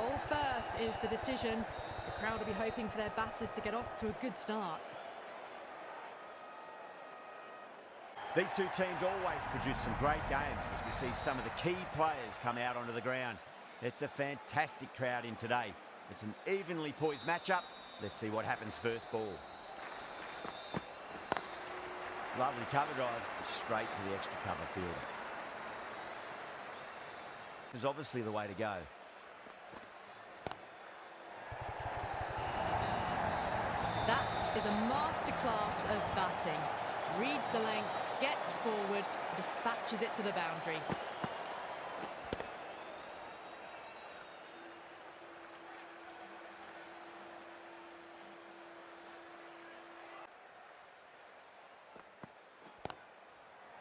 Bowl first is the decision. The crowd will be hoping for their batters to get off to a good start. These two teams always produce some great games as we see some of the key players come out onto the ground. It's a fantastic crowd in today. It's an evenly poised matchup. Let's see what happens first ball. Lovely cover drive, straight to the extra cover fielder. This is obviously the way to go. That is a masterclass of batting. Reads the length, gets forward, dispatches it to the boundary.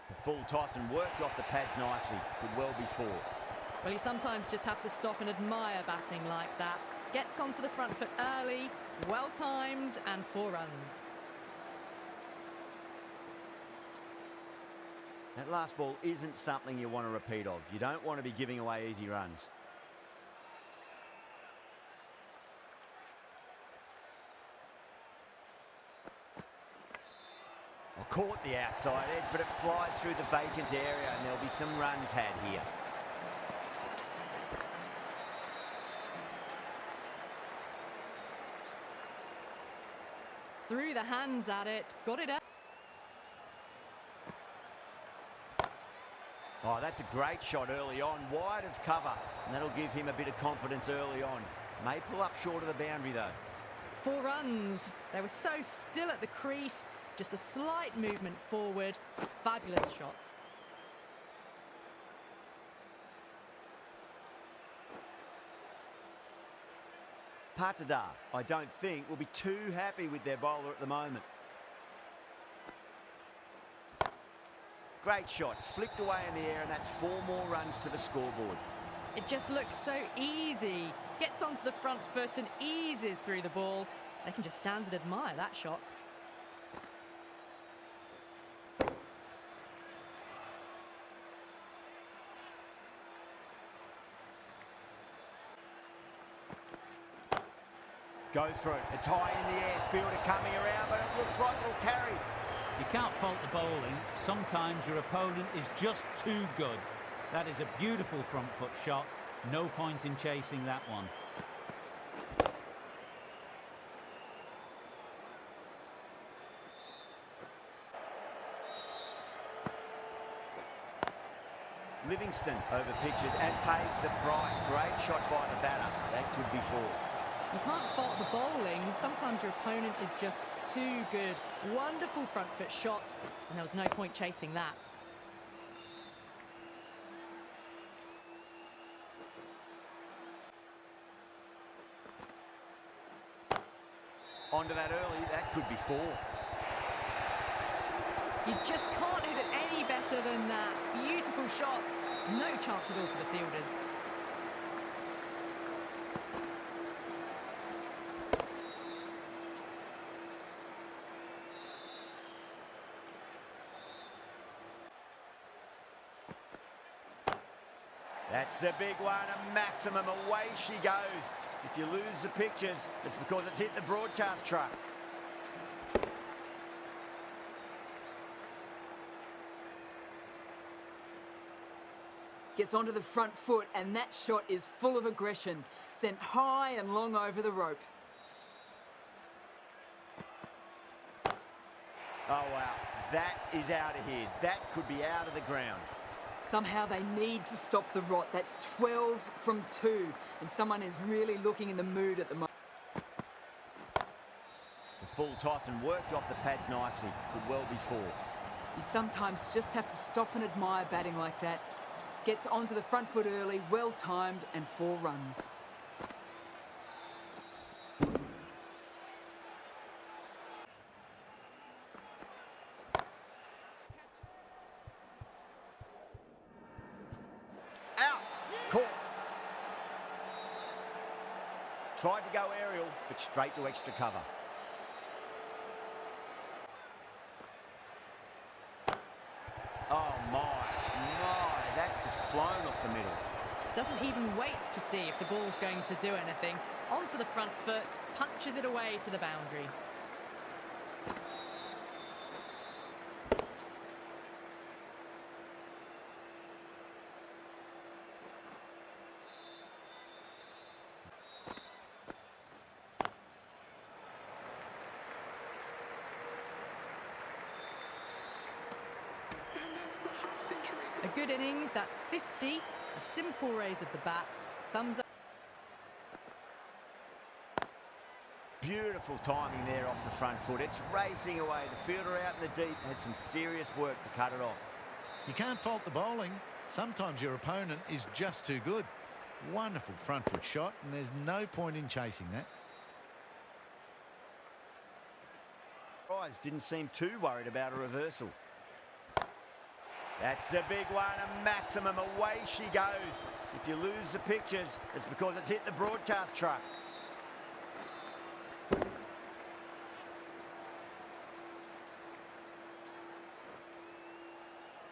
It's a full toss and worked off the pads nicely. Could well be four. Well, you sometimes just have to stop and admire batting like that. Gets onto the front foot early, well-timed, and 4 runs. That last ball isn't something you want to repeat of. You don't want to be giving away easy runs. Well, caught the outside edge, but it flies through the vacant area, and there'll be some runs had here. Threw the hands at it, got it out. Oh, that's a great shot early on, wide of cover, and that'll give him a bit of confidence early on. May pull up short of the boundary, though. 4 runs. They were so still at the crease, just a slight movement forward. Fabulous shot. Patada, I don't think, will be too happy with their bowler at the moment. Great shot, flicked away in the air, and that's 4 more runs to the scoreboard. It just looks so easy. Gets onto the front foot and eases through the ball. They can just stand and admire that shot. Goes through, it's high in the air, fielder coming around, but it looks like it'll carry. You can't fault the bowling. Sometimes your opponent is just too good. That is a beautiful front foot shot. No point in chasing that one. Livingston over pitches and pays the price. Great shot by the batter. That could be 4. You can't fault the bowling. Sometimes your opponent is just too good. Wonderful front foot shot, and there was no point chasing that. Onto that early, that could be 4. You just can't hit it any better than that. Beautiful shot. No chance at all for the fielders. That's a big one, a maximum. Away she goes. If you lose the pictures, it's because it's hit the broadcast truck. Gets onto the front foot, and that shot is full of aggression. Sent high and long over the rope. Oh, wow. That is out of here. That could be out of the ground. Somehow they need to stop the rot. That's 12 from 2, and someone is really looking in the mood at the moment. It's a full toss and worked off the pads nicely. Could well be 4. You sometimes just have to stop and admire batting like that. Gets onto the front foot early, well-timed, and 4 runs. Out! Caught! Tried to go aerial, but straight to extra cover. Oh my, that's just flown off the middle. Doesn't even wait to see if the ball's going to do anything. Onto the front foot, punches it away to the boundary. A good innings, that's 50. A simple raise of the bats. Thumbs up. Beautiful timing there off the front foot. It's racing away. The fielder out in the deep has some serious work to cut it off. You can't fault the bowling. Sometimes your opponent is just too good. Wonderful front foot shot, and there's no point in chasing that. Prize didn't seem too worried about a reversal. That's a big one, a maximum. Away she goes. If you lose the pictures, it's because it's hit the broadcast truck.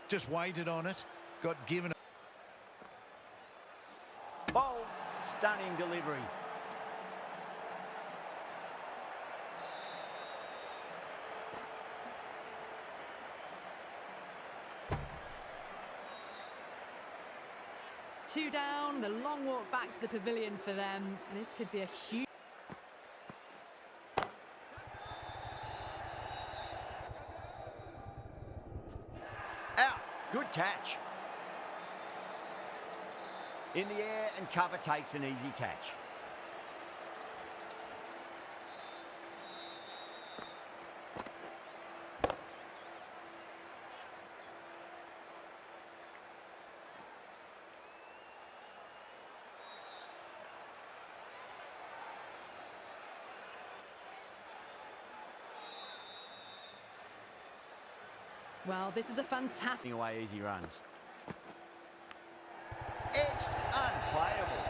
Just waited on it, got given. Bold, stunning delivery. Two down, the long walk back to the pavilion for them. And this could be a huge... Out, good catch. In the air and cover takes an easy catch. Well, this is a fantastic... Away easy runs. Edged, unplayable.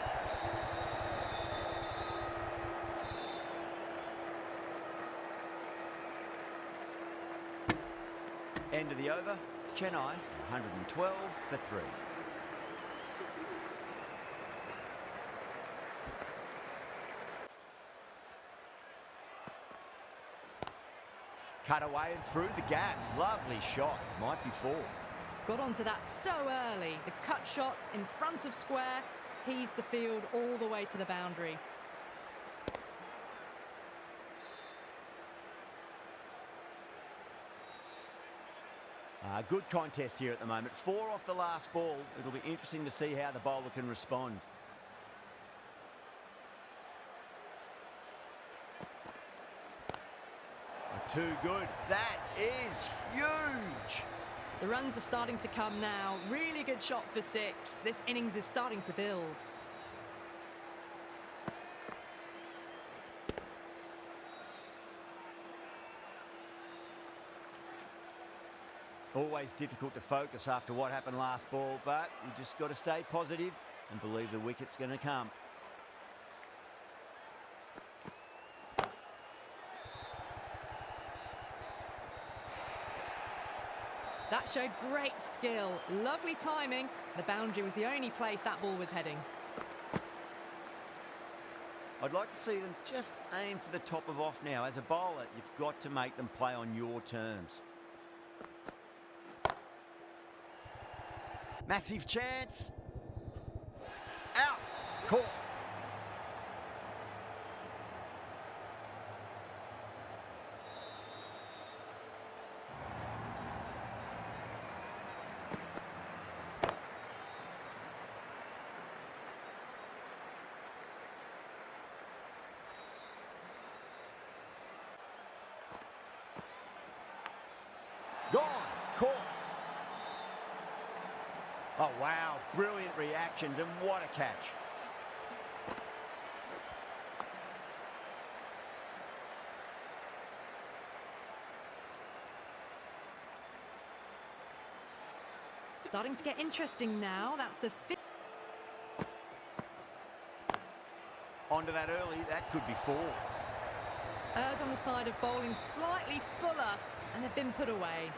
End of the over. Chennai 112 for 3. Cut away and through the gap. Lovely shot. Might be 4. Got onto that so early. The cut shot in front of square teased the field all the way to the boundary. Good contest here at the moment. 4 off the last ball. It'll be interesting to see how the bowler can respond. Too good. That is huge. The runs are starting to come now. Really good shot for 6. This innings is starting to build. Always difficult to focus after what happened last ball, but you just got to stay positive and believe the wicket's going to come. That showed great skill. Lovely timing. The boundary was the only place that ball was heading. I'd like to see them just aim for the top of off now. As a bowler, you've got to make them play on your terms. Massive chance. Out. Caught. Gone. Caught. Oh, wow. Brilliant reactions, and what a catch. Starting to get interesting now. That's the 5th. Onto that early. That could be 4. Errs on the side of bowling slightly fuller, and they've been put away.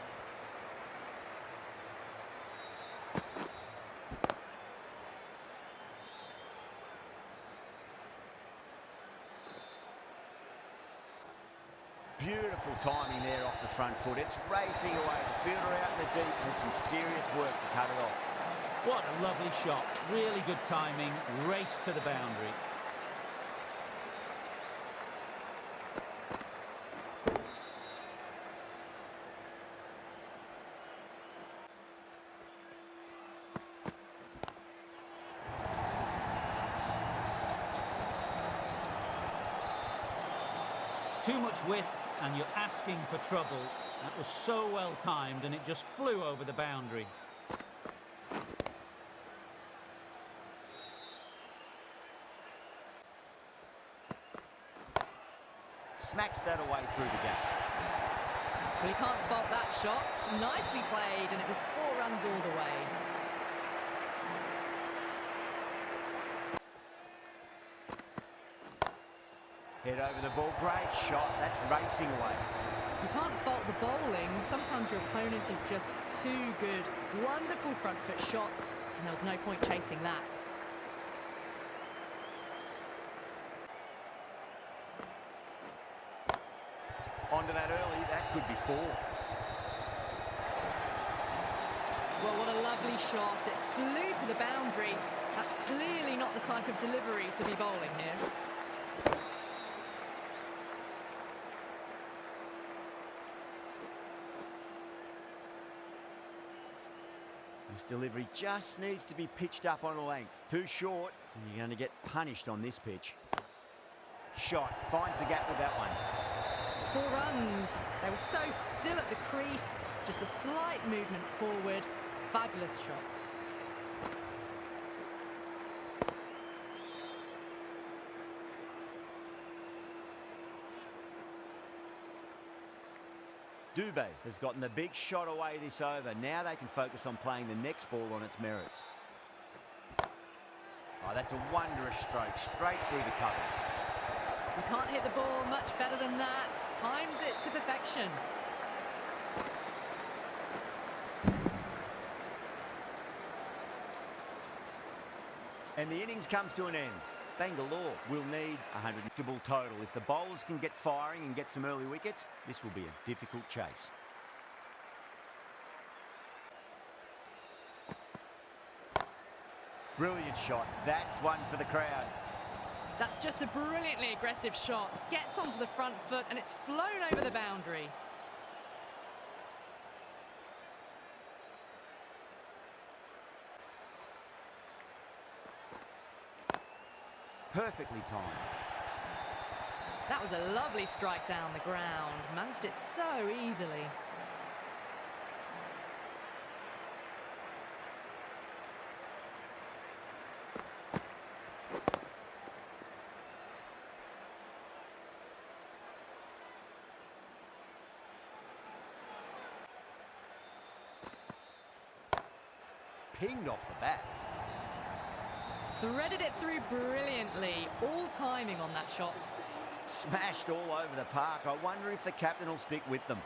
Beautiful timing there off the front foot. It's racing away. The fielder out in the deep has some serious work to cut it off. What a lovely shot. Really good timing. Race to the boundary. Too much width and you're asking for trouble. That was so well timed and it just flew over the boundary. Smacks that away through the gap. Well, you can't fault that shot. Nicely played, and it was 4 runs all the way. Head over the ball. Great shot. That's racing away. You can't fault the bowling. Sometimes your opponent is just too good. Wonderful front foot shot, and there was no point chasing that. Onto that early. That could be 4. Well, what a lovely shot. It flew to the boundary. That's clearly not the type of delivery to be bowling here. This delivery just needs to be pitched up on a length. Too short, and you're going to get punished on this pitch. Shot. Finds the gap with that one. 4 runs. They were so still at the crease. Just a slight movement forward. Fabulous shot. Dubé has gotten the big shot away this over. Now they can focus on playing the next ball on its merits. Oh, that's a wondrous stroke. Straight through the covers. You can't hit the ball much better than that. Timed it to perfection. And the innings comes to an end. Bangalore will need a 100 total. If the bowlers can get firing and get some early wickets, this will be a difficult chase. Brilliant shot. That's one for the crowd. That's just a brilliantly aggressive shot. Gets onto the front foot and it's flown over the boundary. Perfectly timed. That was a lovely strike down the ground. Managed it so easily. Pinged off the bat. Threaded it through brilliantly. All timing on that shot. Smashed all over the park. I wonder if the captain will stick with them.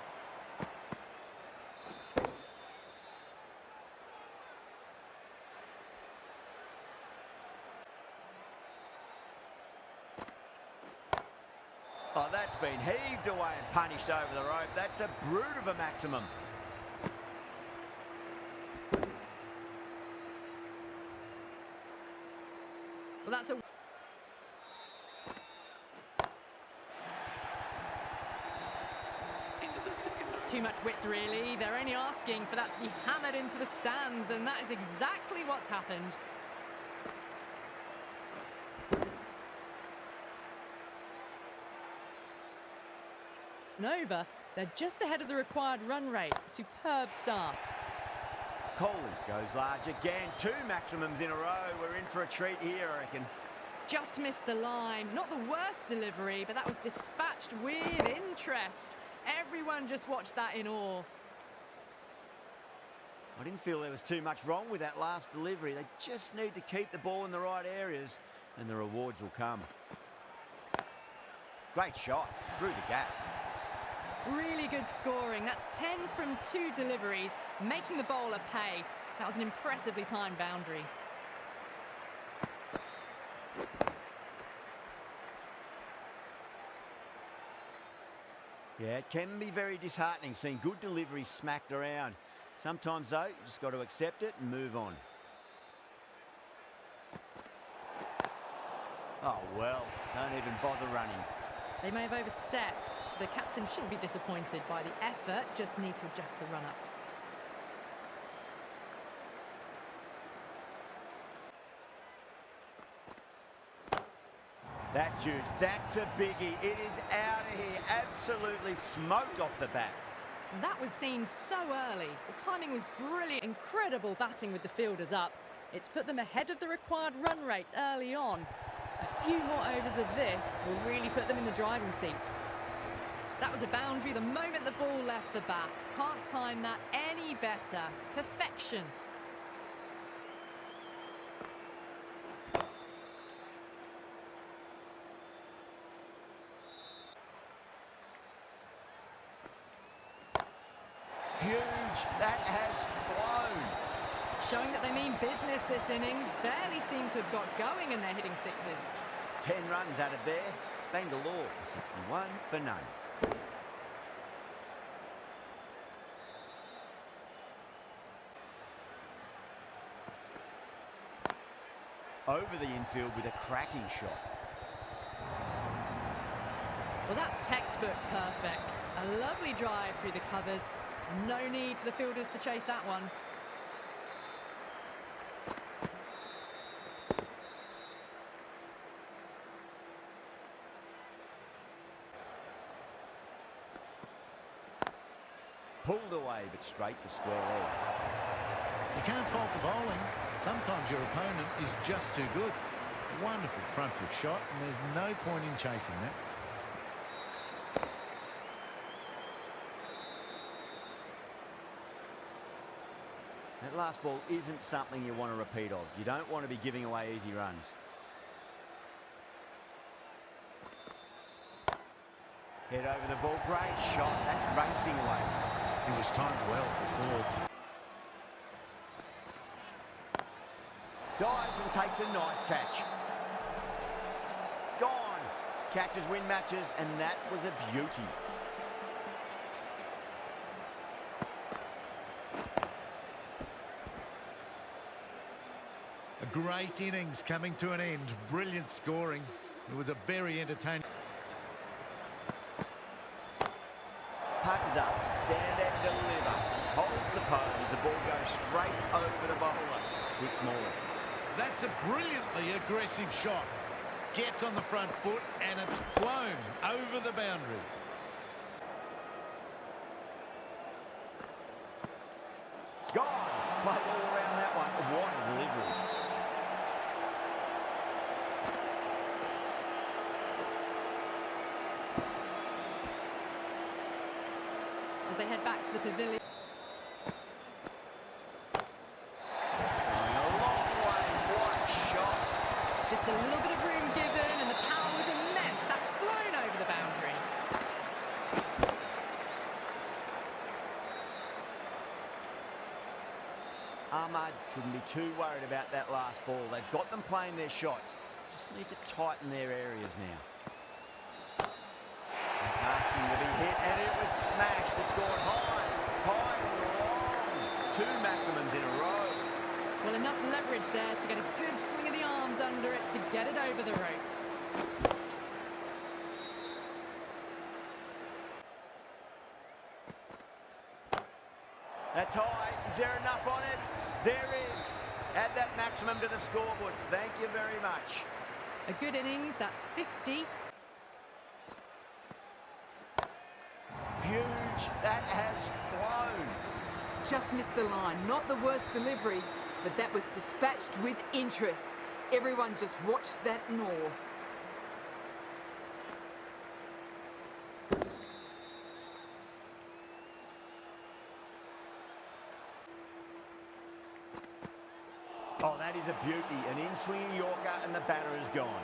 Oh, that's been heaved away and punished over the rope. That's a brute of a maximum. Well, that's a... Too much width, really. They're only asking for that to be hammered into the stands, and that is exactly what's happened. Over, they're just ahead of the required run rate. Superb start. Kohli goes large again. 2 maximums in a row. We're in for a treat here, I reckon. Just missed the line. Not the worst delivery, but that was dispatched with interest. Everyone just watched that in awe. I didn't feel there was too much wrong with that last delivery. They just need to keep the ball in the right areas, and the rewards will come. Great shot through the gap. Really good scoring. That's 10 from 2 deliveries, making the bowler pay. That was an impressively timed boundary. Yeah, it can be very disheartening seeing good delivery smacked around. Sometimes, though, you just got to accept it and move on. Oh, well, don't even bother running. They may have overstepped. The captain shouldn't be disappointed by the effort, just need to adjust the run-up. That's huge. That's a biggie. It is out of here. Absolutely smoked off the bat. That was seen so early. The timing was brilliant. Incredible batting with the fielders up. It's put them ahead of the required run rate early on. A few more overs of this will really put them in the driving seat. That was a boundary the moment the ball left the bat. Can't time that any better. Perfection. Huge. That has flown. Showing that they mean business this innings. Barely seem to have got going and they're hitting sixes. 10 runs out of there. Bangalore 61 for none. Over the infield with a cracking shot. Well, that's textbook perfect. A lovely drive through the covers. No need for the fielders to chase that one. Pulled away, but straight to square leg. You can't fault the bowling. Sometimes your opponent is just too good. Wonderful front foot shot, and there's no point in chasing that. That last ball isn't something you want to repeat of. You don't want to be giving away easy runs. Head over the ball. Great shot. That's racing away. It was timed well for Ford. Dives and takes a nice catch. Gone. Catches win matches, and that was a beauty. A great innings coming to an end. Brilliant scoring. It was a very entertaining. Punted up, stand and deliver. Holds the pose, the ball goes straight over the bowler. 6 more. That's a brilliantly aggressive shot. Gets on the front foot and it's flown over the boundary. Gone. Play all around that one. What a delivery. As they head back to the pavilion. It's going a long way. What a shot. Just a little bit of room given and the power was immense. That's flown over the boundary. Ahmad shouldn't be too worried about that last ball. They've got them playing their shots. Just need to tighten their areas now. It's asking to be hit, and it was smashed. It's gone high, high and long. 2 maximums in a row. Well, enough leverage there to get a good swing of the arms under it to get it over the rope. That's high. Is there enough on it? There is. Add that maximum to the scoreboard. Thank you very much. A good innings, that's 50. Huge. That has flown. Just missed the line. Not the worst delivery, but that was dispatched with interest. Everyone just watched that gnaw. Oh, that is a beauty. An in-swinging Yorker and the batter is gone.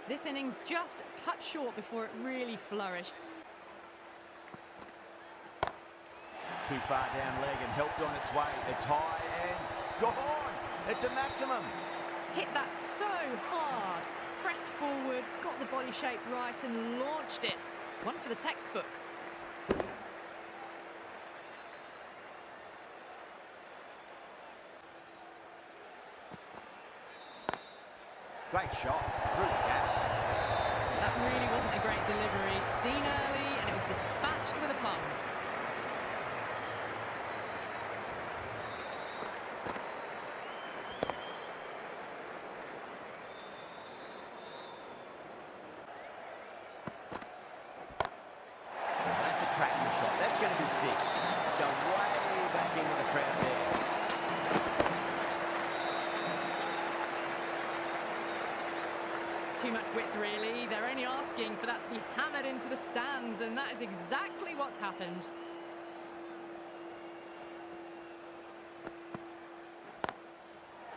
This innings just cut short before it really flourished. Too far down leg and helped on its way. It's high and gone. It's a maximum. Hit that so hard. Pressed forward, got the body shape right and launched it. One for the textbook. Great shot through the gap. That really wasn't a great delivery. Seen early and it was dispatched with a plum. That's a cracking shot. That's going to be 6. It's going way back into the crowd there. Too much width, really. They're only asking for that to be hammered into the stands, and that is exactly what's happened.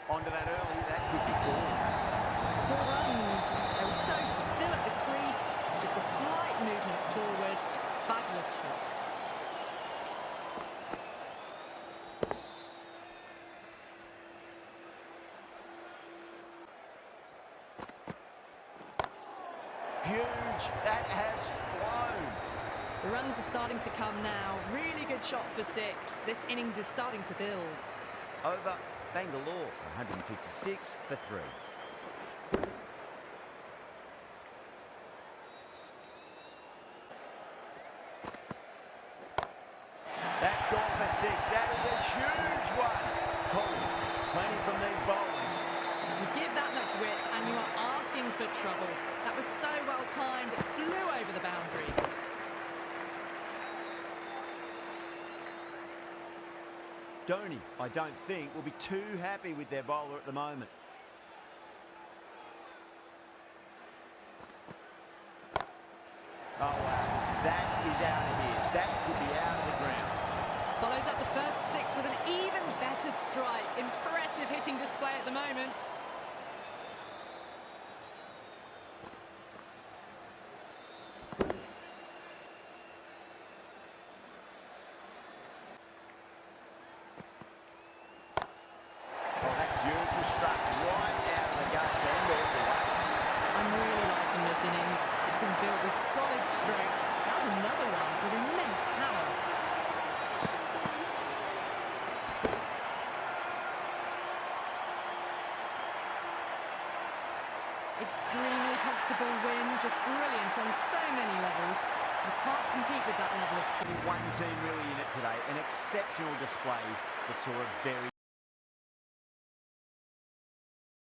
Onto that early. That could be 4. 4 runs. They were so still at the crease. Just a slight movement forward. Fabulous shot. Huge. That has flown. The runs are starting to come now. Really good shot for 6. This innings is starting to build. Over Bangalore, 156 for 3. That's gone for 6. That is a huge one. Kohli, there's plenty from these bowlers. You give that much width and you are asking for trouble. That was so well timed, it flew over the boundary. Dhoni, I don't think, will be too happy with their bowler at the moment. Oh, wow. That is out of here. That could be out of the ground. Follows up the first 6 with an even better strike. Impressive hitting display at the moment. Oh, that's beautifully struck. Right out of the guts and all the way. I'm really liking this innings. It's been built with solid strokes. That was another one with immense power. Extremely comfortable win, just brilliant on so many levels. You can't compete with that level of skill. One team really in it today. An exceptional display that saw a very